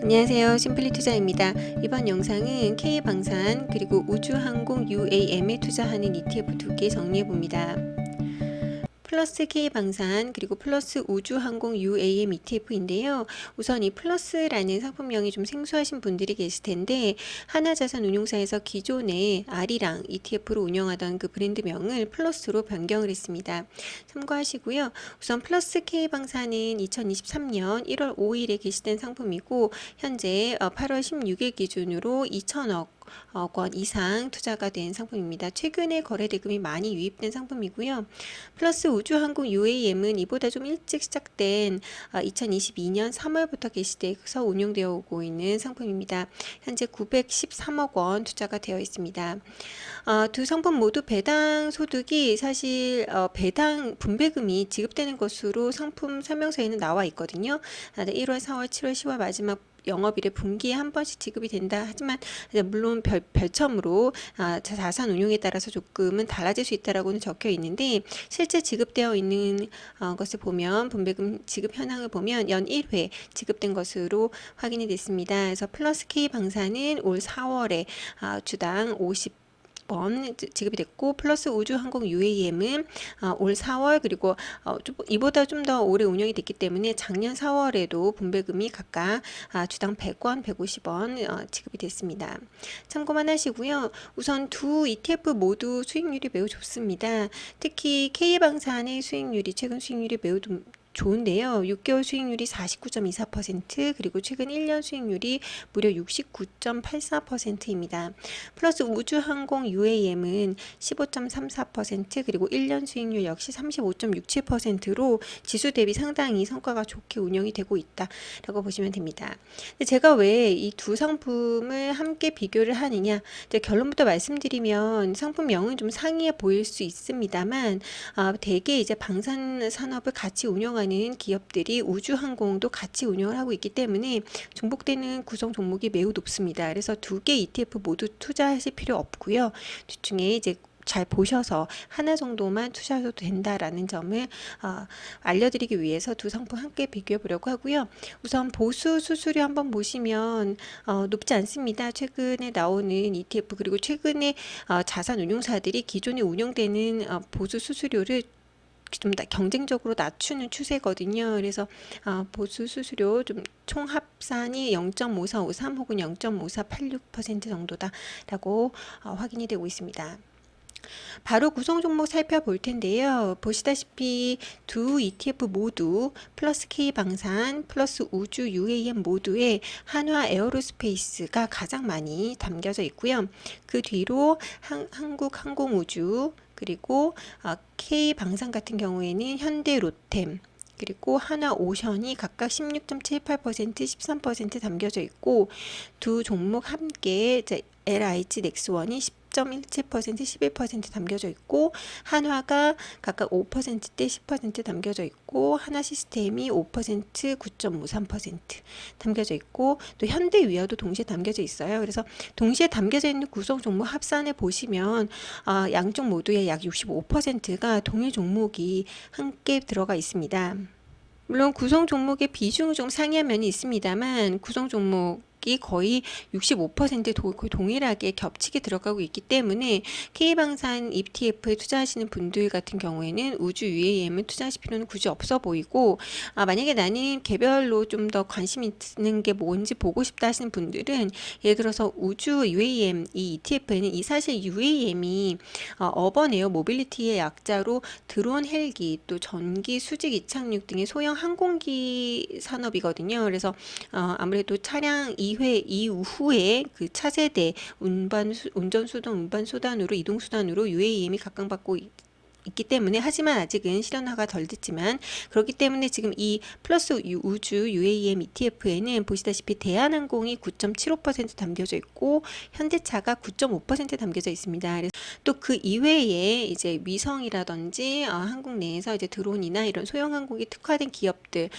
안녕하세요. 심플리 투자입니다. 이번 영상은 K방산 그리고 우주항공 UAM에 투자하는 ETF 두 개 정리해 봅니다. 플러스 K방산 그리고 플러스 우주항공 UAM ETF인데요. 우선 이 플러스라는 상품명이 좀 생소하신 분들이 계실 텐데 하나자산운용사에서 기존에 아리랑 ETF로 운영하던 그 브랜드명을 플러스로 변경을 했습니다. 참고하시고요. 우선 플러스 K방산은 2023년 1월 5일에 개시된 상품이고 현재 8월 16일 기준으로 2천억 원 이상 투자가 된 상품입니다. 최근에 거래 대금이 많이 유입된 상품이고요. 플러스 우주항공 UAM은 이보다 좀 일찍 시작된 2022년 3월부터 개시돼서 운용되어 오고 있는 상품입니다. 현재 913억 원 투자가 되어 있습니다. 두 상품 모두 배당 소득이 사실 배당 분배금이 지급되는 것으로 상품 설명서에는 나와 있거든요. 1월, 4월, 7월, 10월 마지막 영업일에 분기에 한 번씩 지급이 된다. 하지만 물론 별첨으로 자산 운용에 따라서 조금은 달라질 수 있다라고는 적혀 있는데 실제 지급되어 있는 것을 보면 분배금 지급 현황을 보면 연 1회 지급된 것으로 확인이 됐습니다. 그래서 플러스 K 방사는 올 4월에 주당 50번 지급이 됐고 플러스 우주항공 UAM은 올 4월 그리고 이보다 좀 더 오래 운영이 됐기 때문에 작년 4월에도 분배금이 각각 주당 100원, 150원 지급이 됐습니다. 참고만 하시고요. 우선 두 ETF 모두 수익률이 매우 좋습니다. 특히 K방산의 수익률이 최근 수익률이 매우 좋은데요. 6개월 수익률이 49.24% 그리고 최근 1년 수익률이 무려 69.84%입니다. 플러스 우주항공 UAM은 15.34% 그리고 1년 수익률 역시 35.67%로 지수 대비 상당히 성과가 좋게 운영이 되고 있다라고 보시면 됩니다. 제가 왜 이 두 상품을 함께 비교를 하느냐? 결론부터 말씀드리면 상품명은 좀 상이해 보일 수 있습니다만 대개 이제 방산 산업을 같이 운영하는 기업들이 우주항공도 같이 운영을 하고 있기 때문에 중복되는 구성 종목이 매우 높습니다. 그래서 두 개 ETF 모두 투자하실 필요 없고요. 둘 중에 이제 잘 보셔서 하나 정도만 투자하셔도 된다라는 점을 알려드리기 위해서 두 상품 함께 비교해 보려고 하고요. 우선 보수 수수료 한번 보시면 높지 않습니다. 최근에 나오는 ETF 그리고 최근에 자산 운용사들이 기존에 운영되는 보수 수수료를 좀 경쟁적으로 낮추는 추세거든요. 그래서 보수 수수료 좀 총합산이 0.5453 혹은 0.5486% 정도다라고 확인이 되고 있습니다. 바로 구성 종목 살펴볼 텐데요. 보시다시피 두 ETF 모두 플러스 K방산, 플러스 우주 UAM 모두에 한화 에어로스페이스가 가장 많이 담겨져 있고요. 그 뒤로 한국항공우주 그리고 K방산 같은 경우에는 현대로템 그리고 하나오션이 각각 16.78%, 13% 담겨져 있고 두 종목 함께 LIG 넥스원이 10.17%, 11% 담겨져 있고 한화가 각각 5%대 10% 담겨져 있고 하나시스템이 5%, 9.53% 담겨져 있고 또 현대위아도 동시에 담겨져 있어요. 그래서 동시에 담겨져 있는 구성 종목 합산해 보시면 양쪽 모두의 약 65%가 동일 종목이 함께 들어가 있습니다. 물론 구성 종목의 비중은 좀 상이한 면이 있습니다만 구성 종목이 거의 65% 동일하게 겹치게 들어가고 있기 때문에 K방산 ETF에 투자하시는 분들 같은 경우에는 우주 UAM을 투자하실 필요는 굳이 없어 보이고 만약에 나는 개별로 좀 더 관심 있는 게 뭔지 보고 싶다 하시는 분들은 예를 들어서 우주 UAM 이 ETF에는 이 사실 UAM이 어번 에어 모빌리티의 약자로 드론 헬기 또 전기 수직 이착륙 등의 소형 항공기 산업이거든요. 그래서 아무래도 차량 2회 이후에 그 차세대 운전수단 운반수단으로 이동수단으로 UAM이 각광받고 있기 때문에 하지만 아직은 실현화가 덜 됐지만 그렇기 때문에 지금 이 플러스 우주 UAM ETF에는 보시다시피 대한항공이 9.75% 담겨져 있고 현대차가 9.5% 담겨져 있습니다. 그래서 또 그 이외에 이제 위성이라든지 한국 내에서 이제 드론이나 이런 소형 항공에 특화된 기업들이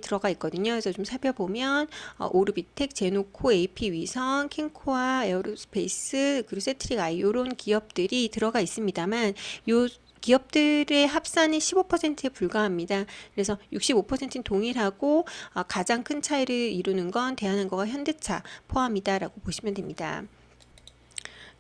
들어가 있거든요. 그래서 좀 살펴보면 오르비텍, 제노코, AP위성, 캔코아 에어로스페이스 그리고 세트릭 아이 이런 기업들이 들어가 있습니다만 요 기업들의 합산이 15%에 불과합니다. 그래서 65%는 동일하고 가장 큰 차이를 이루는 건 대한항공과 현대차 포함이다라고 보시면 됩니다.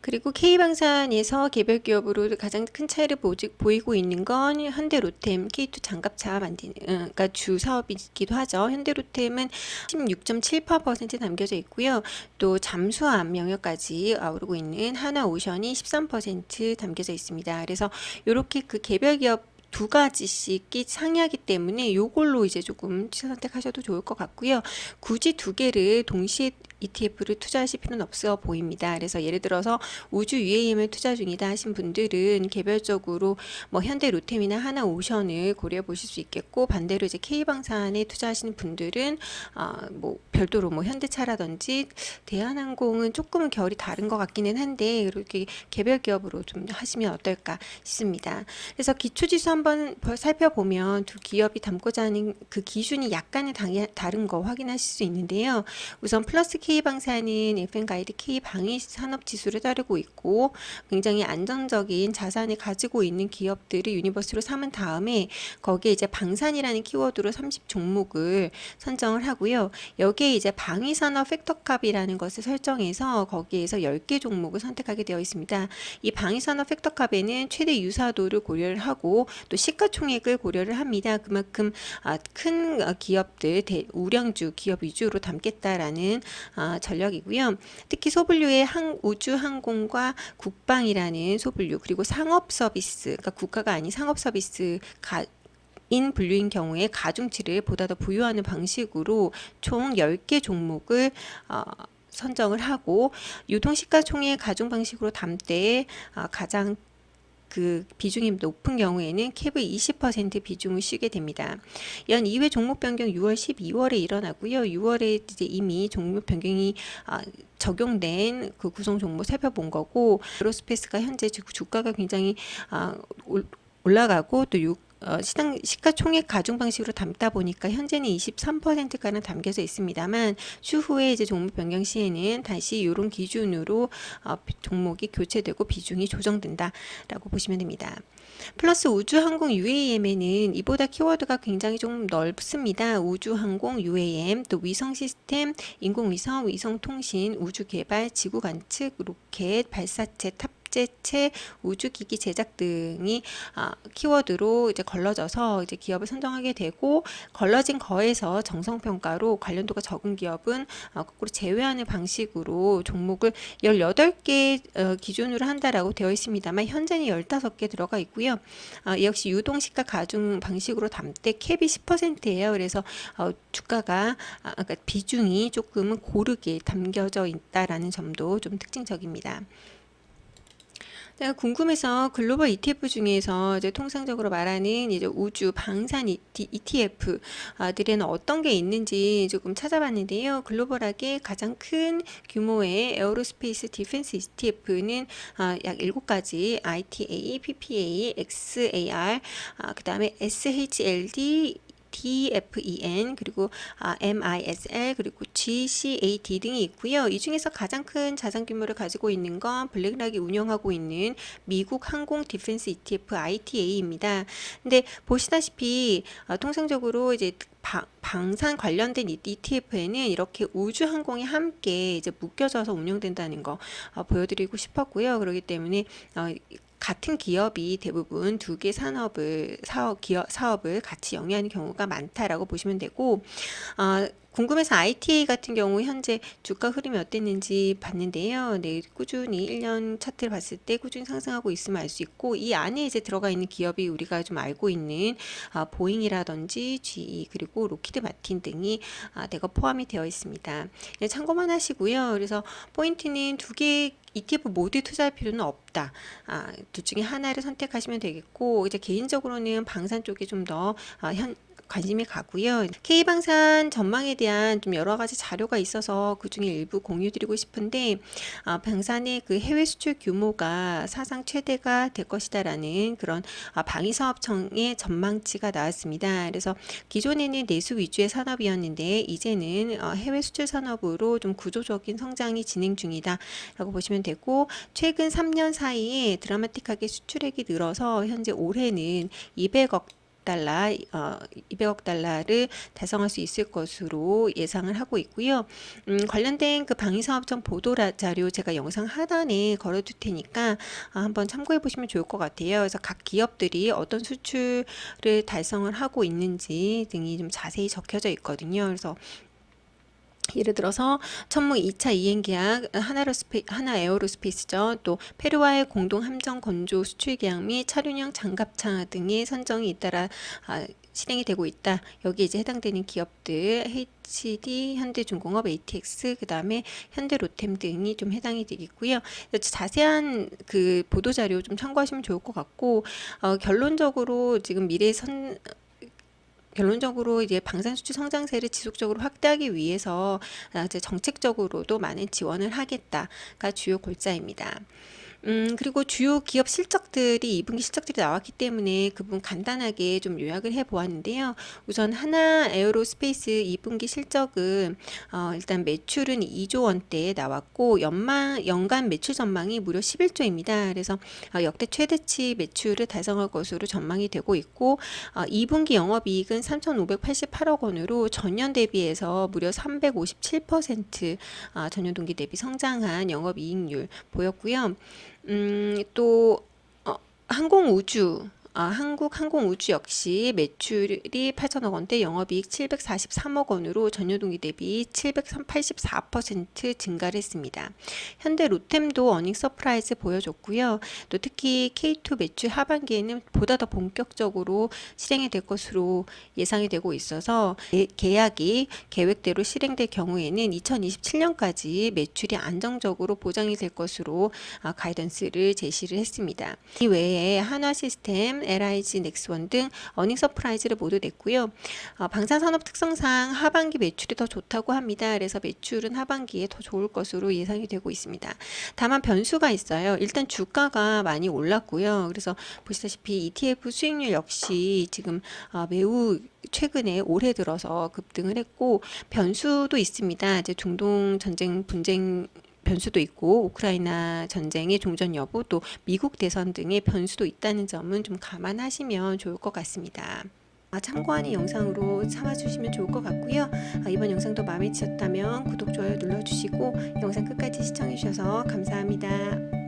그리고 K방산에서 개별 기업으로 가장 큰 차이를 보이고 있는 건 현대로템, K2 장갑차 만드는, 그러니까 주 사업이기도 하죠. 현대로템은 16.78% 담겨져 있고요. 또 잠수함 영역까지 아우르고 있는 하나오션이 13% 담겨져 있습니다. 그래서 이렇게 그 개별 기업 두 가지씩 상이하기 때문에 요걸로 이제 조금 선택하셔도 좋을 것 같고요. 굳이 두 개를 동시에 ETF를 투자하실 필요는 없어 보입니다. 그래서 예를 들어서 우주 UAM을 투자 중이다 하신 분들은 개별적으로 뭐 현대로템이나 하나오션을 고려해 보실 수 있겠고, 반대로 이제 K방산에 투자하시는 분들은 뭐 별도로 뭐 현대차라든지 대한항공은 조금은 결이 다른 것 같기는 한데 이렇게 개별 기업으로 좀 하시면 어떨까 싶습니다. 그래서 기초지수 한번 살펴보면 두 기업이 담고자 하는 그 기준이 약간은 다른 거 확인하실 수 있는데요. 우선 플러스 K방산은 FM가이드 K방위산업지수를 따르고 있고 굉장히 안정적인 자산을 가지고 있는 기업들을 유니버스로 삼은 다음에 거기에 이제 방산이라는 키워드로 30 종목을 선정을 하고요. 여기에 이제 방위산업 팩터캅이라는 것을 설정해서 거기에서 10개 종목을 선택하게 되어 있습니다. 이 방위산업 팩터캅에는 최대 유사도를 고려를 하고 또 시가총액을 고려를 합니다. 그만큼 큰 기업들, 우량주 기업 위주로 담겠다라는 전략이고요. 특히 소분류의 우주항공과 국방이라는 소분류, 그리고 상업서비스, 그러니까 국가가 아닌 상업서비스 인 분류인 경우에 가중치를 보다 더 부여하는 방식으로 총 10개 종목을 선정을 하고 유동시가총액 가중 방식으로 담때 가장 그 비중이 높은 경우에는 캡의 20% 비중을 쉬게 됩니다. 연 2회 종목 변경 6월 12월에 일어나고요. 6월에 이제 이미 종목 변경이 적용된 그 구성 종목 살펴본 거고, 에어로스페이스가 현재 주가가 굉장히 올라가고 또 시가총액 가중 방식으로 담다 보니까 현재는 23%가량 담겨져 있습니다만 추후에 이제 종목 변경 시에는 다시 이런 기준으로 종목이 교체되고 비중이 조정된다라고 보시면 됩니다. 플러스 우주항공 UAM에는 이보다 키워드가 굉장히 좀 넓습니다. 우주항공 UAM, 또 위성시스템, 인공위성, 위성통신, 우주개발, 지구관측, 로켓, 발사체, 탑재체, 우주기기 제작 등이 키워드로 이제 걸러져서 이제 기업을 선정하게 되고, 걸러진 거에서 정성평가로 관련도가 적은 기업은 거꾸로 제외하는 방식으로 종목을 18개 기준으로 한다라고 되어 있습니다만 현재는 15개 들어가 있고요. 역시 유동시가 가중 방식으로 담때 캡이 10%예요. 그래서 주가가 그러니까 비중이 조금은 고르게 담겨져 있다라는 점도 좀 특징적입니다. 제가 궁금해서 글로벌 ETF 중에서 이제 통상적으로 말하는 이제 우주 방산 ETF들에는 어떤 게 있는지 조금 찾아봤는데요. 글로벌하게 가장 큰 규모의 에어로스페이스 디펜스 ETF는 약 7가지 ITA, PPA, XAR, 그 다음에 SHLD, DFEN, 그리고 MISL, 그리고 GCAD 등이 있고요. 이 중에서 가장 큰 자산 규모를 가지고 있는 건 블랙락이 운영하고 있는 미국 항공 디펜스 ETF ITA입니다. 근데 보시다시피 통상적으로 이제 방산 관련된 ETF에는 이렇게 우주 항공이 함께 이제 묶여져서 운영된다는 거 보여드리고 싶었고요. 그렇기 때문에 같은 기업이 대부분 두 개 사업을 같이 영위하는 경우가 많다라고 보시면 되고, 궁금해서 ITA 같은 경우 현재 주가 흐름이 어땠는지 봤는데요. 네, 꾸준히 1년 차트를 봤을 때 꾸준히 상승하고 있음을 알 수 있고, 이 안에 이제 들어가 있는 기업이 우리가 좀 알고 있는 보잉이라든지 GE, 그리고 로키드 마틴 등이 대거 포함이 되어 있습니다. 참고만 하시고요. 그래서 포인트는 두 개 ETF 모두 투자할 필요는 없다. 둘 중에 하나를 선택하시면 되겠고, 이제 개인적으로는 방산 쪽이 좀 더 관심이 가고요. K방산 전망에 대한 좀 여러 가지 자료가 있어서 그 중에 일부 공유드리고 싶은데, 방산의 그 해외 수출 규모가 사상 최대가 될 것이다라는 그런 방위사업청의 전망치가 나왔습니다. 그래서 기존에는 내수 위주의 산업이었는데 이제는 해외 수출 산업으로 좀 구조적인 성장이 진행 중이다라고 보시면 되고, 최근 3년 사이에 드라마틱하게 수출액이 늘어서 현재 올해는 200억 달러를 달성할 수 있을 것으로 예상을 하고 있고요. 관련된 그 방위사업청 보도 자료 제가 영상 하단에 걸어둘 테니까 한번 참고해 보시면 좋을 것 같아요. 그래서 각 기업들이 어떤 수출을 달성을 하고 있는지 등이 좀 자세히 적혀져 있거든요. 그래서 예를 들어서 천무 2차 이행 계약, 하나 에어로스페이스죠. 또 페루와의 공동 함정 건조 수출 계약 및 차륜형 장갑차 등의 선정이 잇따라 실행이 되고 있다. 여기에 이제 해당되는 기업들 HD, 현대중공업, ATX, 그 다음에 현대로템 등이 좀 해당이 되겠고요. 자세한 그 보도 자료 좀 참고하시면 좋을 것 같고, 결론적으로 지금 결론적으로 이제 방산 수출 성장세를 지속적으로 확대하기 위해서 이제 정책적으로도 많은 지원을 하겠다가 주요 골자입니다. 그리고 주요 기업 실적들이 2분기 실적들이 나왔기 때문에 그 부분 간단하게 좀 요약을 해 보았는데요. 우선 하나 에어로스페이스 2분기 실적은 일단 매출은 2조 원대에 나왔고 연간 매출 전망이 무려 11조입니다. 그래서 역대 최대치 매출을 달성할 것으로 전망이 되고 있고, 2분기 영업이익은 3,588억 원으로 전년 대비해서 무려 357% 전년 동기 대비 성장한 영업이익률 보였고요. 또 항공우주, 한국항공우주 역시 매출이 8천억 원대, 영업이익 743억 원으로 전년 동기 대비 784% 증가를 했습니다. 현대 로템도 어닝 서프라이즈 보여줬고요. 또 특히 K2 매출 하반기에는 보다 더 본격적으로 실행이 될 것으로 예상이 되고 있어서 계약이 계획대로 실행될 경우에는 2027년까지 매출이 안정적으로 보장이 될 것으로 가이던스를 제시를 했습니다. 이 외에 한화시스템, LIG, 넥스원 등 어닝 서프라이즈를 모두 냈고요. 방산산업 특성상 하반기 매출이 더 좋다고 합니다. 그래서 매출은 하반기에 더 좋을 것으로 예상이 되고 있습니다. 다만 변수가 있어요. 일단 주가가 많이 올랐고요. 그래서 보시다시피 ETF 수익률 역시 지금 매우 최근에 올해 들어서 급등을 했고, 변수도 있습니다. 이제 중동 전쟁 분쟁 변수도 있고, 우크라이나 전쟁의 종전 여부, 또 미국 대선 등의 변수도 있다는 점은 좀 감안하시면 좋을 것 같습니다. 참고하는 영상으로 삼아주시면 좋을 것 같고요. 이번 영상도 마음에 드셨다면 구독, 좋아요 눌러주시고 영상 끝까지 시청해주셔서 감사합니다.